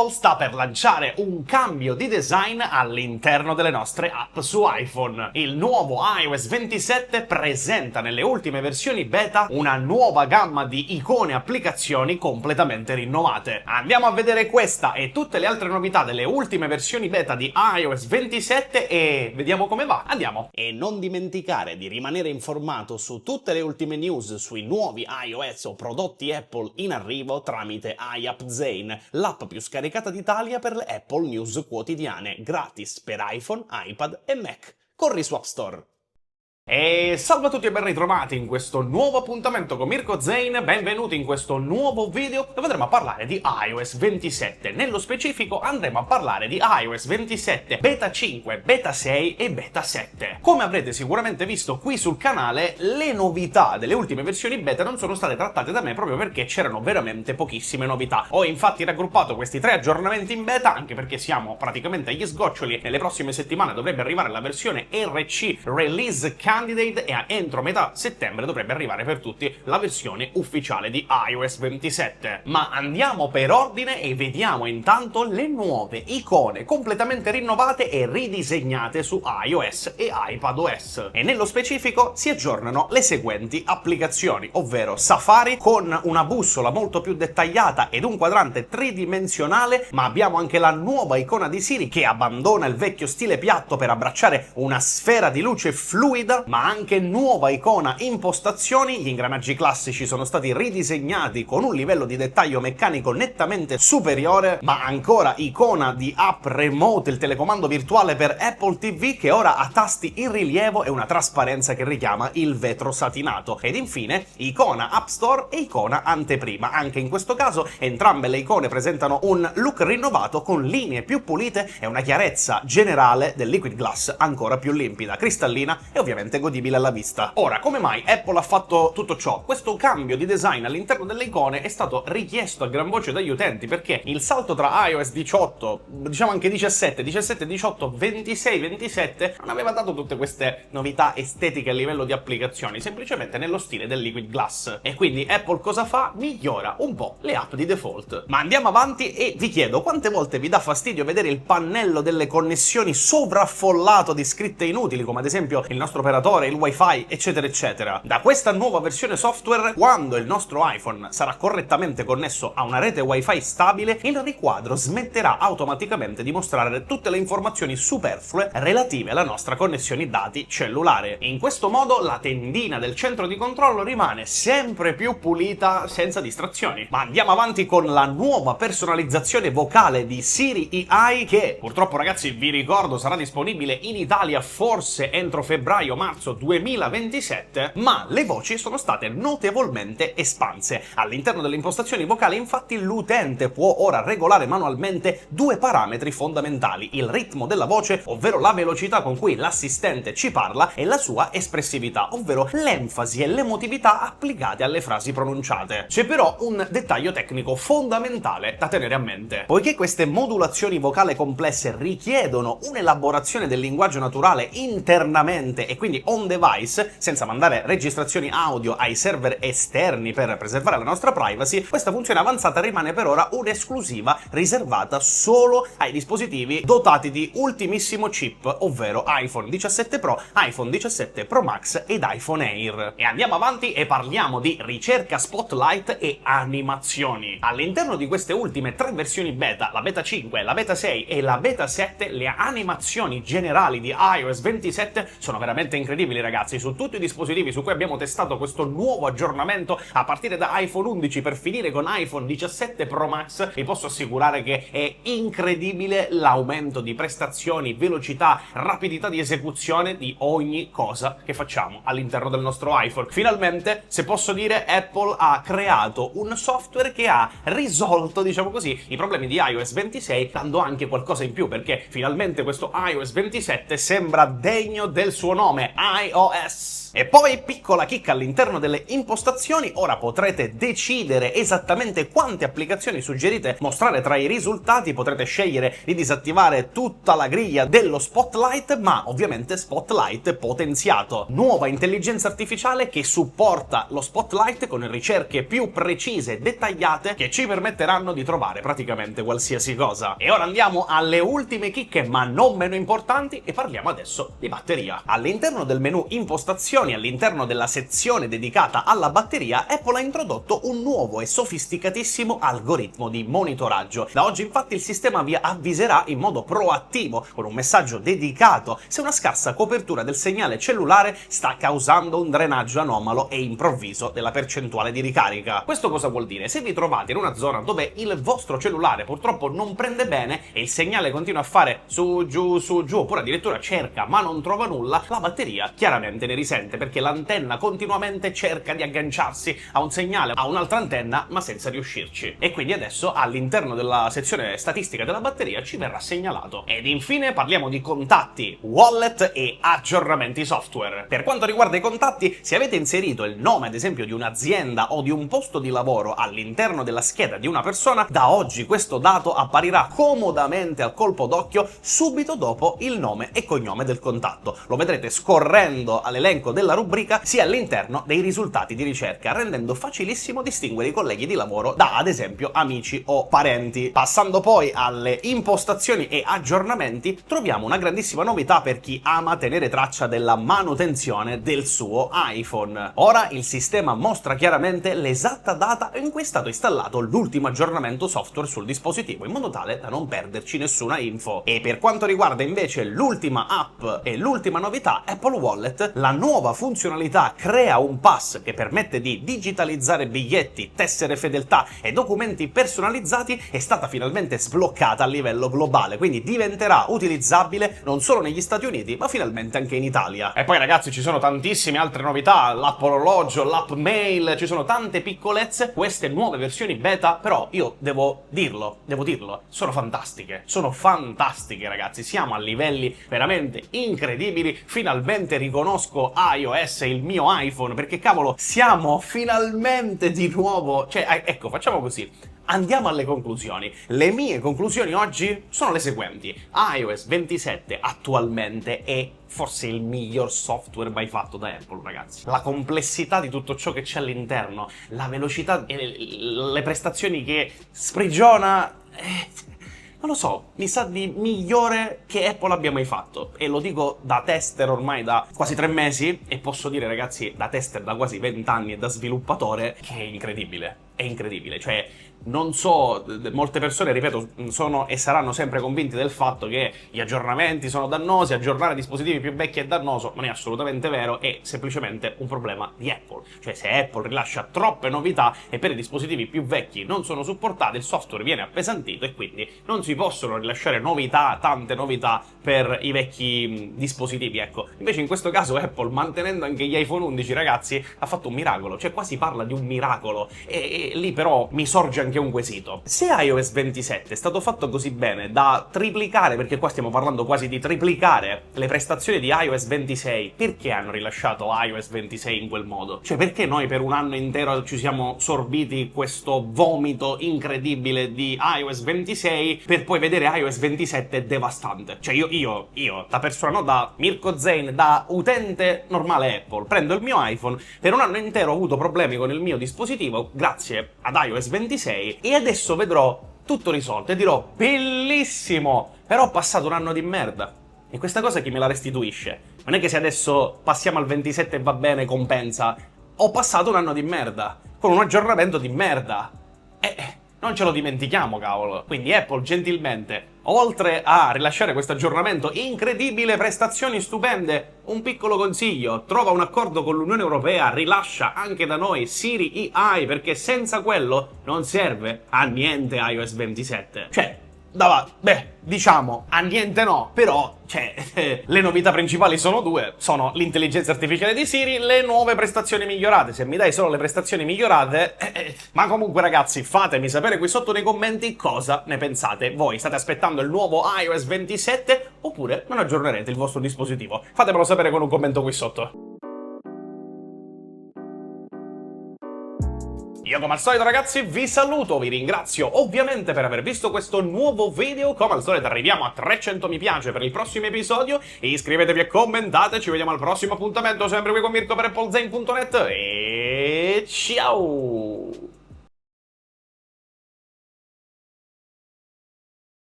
Apple sta per lanciare un cambio di design all'interno delle nostre app su iPhone. Il nuovo iOS 27 presenta nelle ultime versioni beta una nuova gamma di icone e applicazioni completamente rinnovate. Andiamo a vedere questa e tutte le altre novità delle ultime versioni beta di iOS 27 e vediamo come va. Andiamo! E non dimenticare di rimanere informato su tutte le ultime news sui nuovi iOS o prodotti Apple in arrivo tramite iApp Zane, l'app più scaricata d'Italia per le Apple News quotidiane, gratis per iPhone, iPad e Mac. Corri su App Store. E salve a tutti e ben ritrovati in questo nuovo appuntamento con Mirko Zane, benvenuti in questo nuovo video dove andremo a parlare di iOS 27. Nello specifico andremo a parlare di iOS 27 Beta 5, Beta 6 e Beta 7. Come avrete sicuramente visto qui sul canale, le novità delle ultime versioni beta non sono state trattate da me proprio perché c'erano veramente pochissime novità. Ho infatti raggruppato questi 3 aggiornamenti in beta, anche perché siamo praticamente agli sgoccioli, nelle prossime settimane dovrebbe arrivare la versione RC Release Candidate e entro metà settembre dovrebbe arrivare per tutti la versione ufficiale di iOS 27. Ma andiamo per ordine e vediamo intanto le nuove icone completamente rinnovate e ridisegnate su iOS e iPadOS. E nello specifico si aggiornano le seguenti applicazioni, ovvero Safari con una bussola molto più dettagliata ed un quadrante tridimensionale, ma abbiamo anche la nuova icona di Siri che abbandona il vecchio stile piatto per abbracciare una sfera di luce fluida, ma anche nuova icona impostazioni, gli ingranaggi classici sono stati ridisegnati con un livello di dettaglio meccanico nettamente superiore, ma ancora icona di app remote, il telecomando virtuale per Apple TV che ora ha tasti in rilievo e una trasparenza che richiama il vetro satinato, ed infine icona App Store e icona anteprima. Anche in questo caso entrambe le icone presentano un look rinnovato con linee più pulite e una chiarezza generale del Liquid Glass ancora più limpida, cristallina e ovviamente godibile alla vista. Ora, come mai Apple ha fatto tutto ciò? Questo cambio di design all'interno delle icone è stato richiesto a gran voce dagli utenti perché il salto tra iOS 18, diciamo anche 17, 18, 26, 27 non aveva dato tutte queste novità estetiche a livello di applicazioni, semplicemente nello stile del Liquid Glass. E quindi Apple cosa fa? Migliora un po' le app di default. Ma andiamo avanti e vi chiedo quante volte vi dà fastidio vedere il pannello delle connessioni sovraffollato di scritte inutili, come ad esempio il nostro operatore, il wifi, eccetera eccetera. Da questa nuova versione software, quando il nostro iPhone sarà correttamente connesso a una rete wifi stabile, il riquadro smetterà automaticamente di mostrare tutte le informazioni superflue relative alla nostra connessione dati cellulare. In questo modo la tendina del centro di controllo rimane sempre più pulita senza distrazioni. Ma andiamo avanti con la nuova personalizzazione vocale di Siri AI che purtroppo, ragazzi, vi ricordo sarà disponibile in Italia forse entro febbraio-marzo 2027, ma le voci sono state notevolmente espanse. All'interno delle impostazioni vocali, infatti, l'utente può ora regolare manualmente 2 parametri fondamentali: il ritmo della voce, ovvero la velocità con cui l'assistente ci parla, e la sua espressività, ovvero l'enfasi e l'emotività applicate alle frasi pronunciate. C'è però un dettaglio tecnico fondamentale da tenere a mente. Poiché queste modulazioni vocali complesse richiedono un'elaborazione del linguaggio naturale internamente e quindi on device, senza mandare registrazioni audio ai server esterni per preservare la nostra privacy, questa funzione avanzata rimane per ora un'esclusiva riservata solo ai dispositivi dotati di ultimissimo chip, ovvero iPhone 17 Pro, iPhone 17 Pro Max ed iPhone Air. E andiamo avanti e parliamo di ricerca Spotlight e animazioni. All'interno di queste ultime 3 versioni beta, la beta 5, la beta 6 e la beta 7, le animazioni generali di iOS 27 sono veramente incredibili, ragazzi. Su tutti i dispositivi su cui abbiamo testato questo nuovo aggiornamento, a partire da iPhone 11 per finire con iPhone 17 Pro Max, vi posso assicurare che è incredibile l'aumento di prestazioni, velocità, rapidità di esecuzione di ogni cosa che facciamo all'interno del nostro iPhone. Finalmente, se posso dire, Apple ha creato un software che ha risolto, diciamo così, i problemi di iOS 26, dando anche qualcosa in più, perché finalmente questo iOS 27 sembra degno del suo nome, iOS. E poi, piccola chicca all'interno delle impostazioni, ora potrete decidere esattamente quante applicazioni suggerite mostrare tra i risultati, potrete scegliere di disattivare tutta la griglia dello Spotlight, ma ovviamente Spotlight potenziato. Nuova intelligenza artificiale che supporta lo Spotlight con ricerche più precise e dettagliate che ci permetteranno di trovare praticamente qualsiasi cosa. E ora andiamo alle ultime chicche, ma non meno importanti, e parliamo adesso di batteria. All'interno del menu impostazioni, all'interno della sezione dedicata alla batteria, Apple ha introdotto un nuovo e sofisticatissimo algoritmo di monitoraggio. Da oggi infatti il sistema vi avviserà in modo proattivo, con un messaggio dedicato, se una scarsa copertura del segnale cellulare sta causando un drenaggio anomalo e improvviso della percentuale di ricarica. Questo cosa vuol dire? Se vi trovate in una zona dove il vostro cellulare purtroppo non prende bene e il segnale continua a fare su giù, oppure addirittura cerca ma non trova nulla, la batteria chiaramente ne risente, perché l'antenna continuamente cerca di agganciarsi a un segnale, a un'altra antenna, ma senza riuscirci. E quindi adesso all'interno della sezione statistica della batteria ci verrà segnalato. Ed infine parliamo di contatti, wallet e aggiornamenti software. Per quanto riguarda i contatti, se avete inserito il nome ad esempio di un'azienda o di un posto di lavoro all'interno della scheda di una persona, da oggi questo dato apparirà comodamente al colpo d'occhio subito dopo il nome e cognome del contatto. Lo vedrete scorrendo all'elenco della rubrica sia all'interno dei risultati di ricerca, rendendo facilissimo distinguere i colleghi di lavoro da, ad esempio, amici o parenti. Passando poi alle impostazioni e aggiornamenti, troviamo una grandissima novità per chi ama tenere traccia della manutenzione del suo iPhone. Ora il sistema mostra chiaramente l'esatta data in cui è stato installato l'ultimo aggiornamento software sul dispositivo, in modo tale da non perderci nessuna info. E per quanto riguarda invece l'ultima app e l'ultima novità, Apple Wallet, la nuova funzionalità Crea un Pass, che permette di digitalizzare biglietti, tessere fedeltà e documenti personalizzati, è stata finalmente sbloccata a livello globale, quindi diventerà utilizzabile non solo negli Stati Uniti, ma finalmente anche in Italia. E poi ragazzi ci sono tantissime altre novità, l'app orologio, l'app mail, ci sono tante piccolezze, queste nuove versioni beta, però io devo dirlo, sono fantastiche ragazzi, siamo a livelli veramente incredibili, finalmente riconosco iOS, il mio iPhone, perché cavolo, siamo finalmente di nuovo, cioè ecco, facciamo così. Andiamo alle conclusioni. Le mie conclusioni oggi sono le seguenti. iOS 27 attualmente è forse il miglior software mai fatto da Apple, ragazzi. La complessità di tutto ciò che c'è all'interno, la velocità e le prestazioni che sprigiona... non lo so, mi sa di migliore che Apple abbia mai fatto. E lo dico da tester ormai da quasi 3 mesi, e posso dire, ragazzi, da tester da quasi 20 anni e da sviluppatore, che è incredibile. È incredibile, cioè, non so, molte persone, ripeto, sono e saranno sempre convinti del fatto che gli aggiornamenti sono dannosi, aggiornare dispositivi più vecchi è dannoso. Non è assolutamente vero, è semplicemente un problema di Apple. Cioè, se Apple rilascia troppe novità e per i dispositivi più vecchi non sono supportate, il software viene appesantito e quindi non si possono rilasciare novità, tante novità per i vecchi dispositivi, ecco. Invece in questo caso Apple, mantenendo anche gli iPhone 11, ragazzi, ha fatto un miracolo. Cioè, qua si parla di un miracolo, e lì però mi sorge anche un quesito. Se iOS 27 è stato fatto così bene da triplicare, perché qua stiamo parlando quasi di triplicare le prestazioni di iOS 26, perché hanno rilasciato iOS 26 in quel modo? Cioè, perché noi per un anno intero ci siamo sorbiti questo vomito incredibile di iOS 26 per poi vedere iOS 27 devastante? Cioè io, da persona, no, da Mirko Zain, da utente normale Apple, prendo il mio iPhone, per un anno intero ho avuto problemi con il mio dispositivo, grazie ad iOS 26, e adesso vedrò tutto risolto e dirò bellissimo, però ho passato un anno di merda. E questa cosa chi me la restituisce? Non è che se adesso passiamo al 27 e va bene compensa. Ho passato un anno di merda, con un aggiornamento di merda. Non ce lo dimentichiamo, cavolo. Quindi Apple gentilmente, oltre a rilasciare questo aggiornamento incredibile, prestazioni stupende, un piccolo consiglio: trova un accordo con l'Unione Europea, rilascia anche da noi Siri AI, perché senza quello non serve a niente iOS 27. Cioè, Beh, diciamo, a niente no, però, cioè, le novità principali sono due, sono l'intelligenza artificiale di Siri, le nuove prestazioni migliorate. Se mi dai solo le prestazioni migliorate... Ma comunque ragazzi, fatemi sapere qui sotto nei commenti cosa ne pensate. Voi state aspettando il nuovo iOS 27 oppure non aggiornerete il vostro dispositivo? Fatemelo sapere con un commento qui sotto. Io come al solito ragazzi vi saluto, vi ringrazio ovviamente per aver visto questo nuovo video, come al solito arriviamo a 300 mi piace per il prossimo episodio, iscrivetevi e commentate, ci vediamo al prossimo appuntamento sempre qui con Mirko per applezane.net e ciao!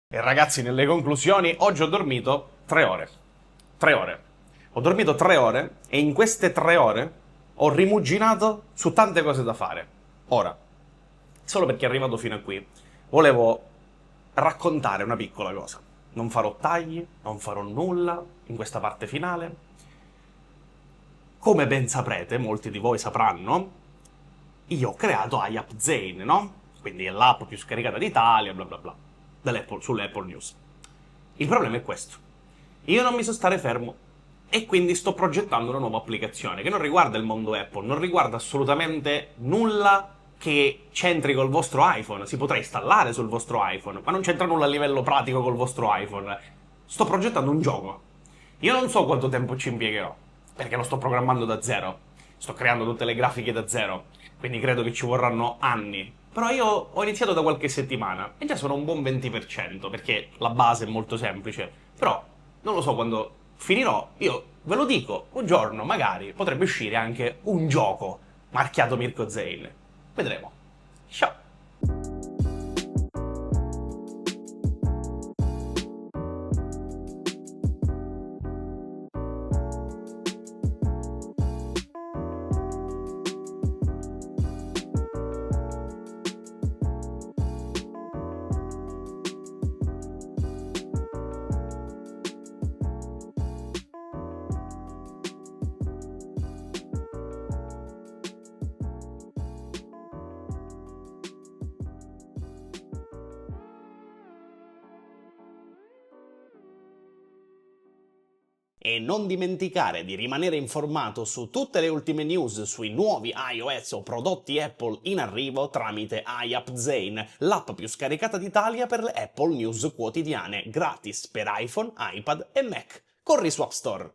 E ragazzi, nelle conclusioni, oggi ho dormito 3 ore. 3 ore. Ho dormito 3 ore e in queste 3 ore ho rimuginato su tante cose da fare. Ora, solo perché è arrivato fino a qui, volevo raccontare una piccola cosa. Non farò tagli, non farò nulla in questa parte finale. Come ben saprete, molti di voi sapranno, io ho creato iAppZane, no? Quindi è l'app più scaricata d'Italia, bla bla bla, sulle Apple News. Il problema è questo. Io non mi so stare fermo e quindi sto progettando una nuova applicazione che non riguarda il mondo Apple, non riguarda assolutamente nulla che c'entri col vostro iPhone. Si potrà installare sul vostro iPhone, ma non c'entra nulla a livello pratico col vostro iPhone. Sto progettando un gioco. Io non so quanto tempo ci impiegherò, perché lo sto programmando da zero. Sto creando tutte le grafiche da zero, quindi credo che ci vorranno anni. Però io ho iniziato da qualche settimana e già sono un buon 20%, perché la base è molto semplice. Però non lo so quando finirò, io ve lo dico, un giorno magari potrebbe uscire anche un gioco marchiato Mirko Zane. Vedremo. Ciao! E non dimenticare di rimanere informato su tutte le ultime news sui nuovi iOS o prodotti Apple in arrivo tramite iAppZane, l'app più scaricata d'Italia per le Apple News quotidiane, gratis per iPhone, iPad e Mac. Corri su App Store!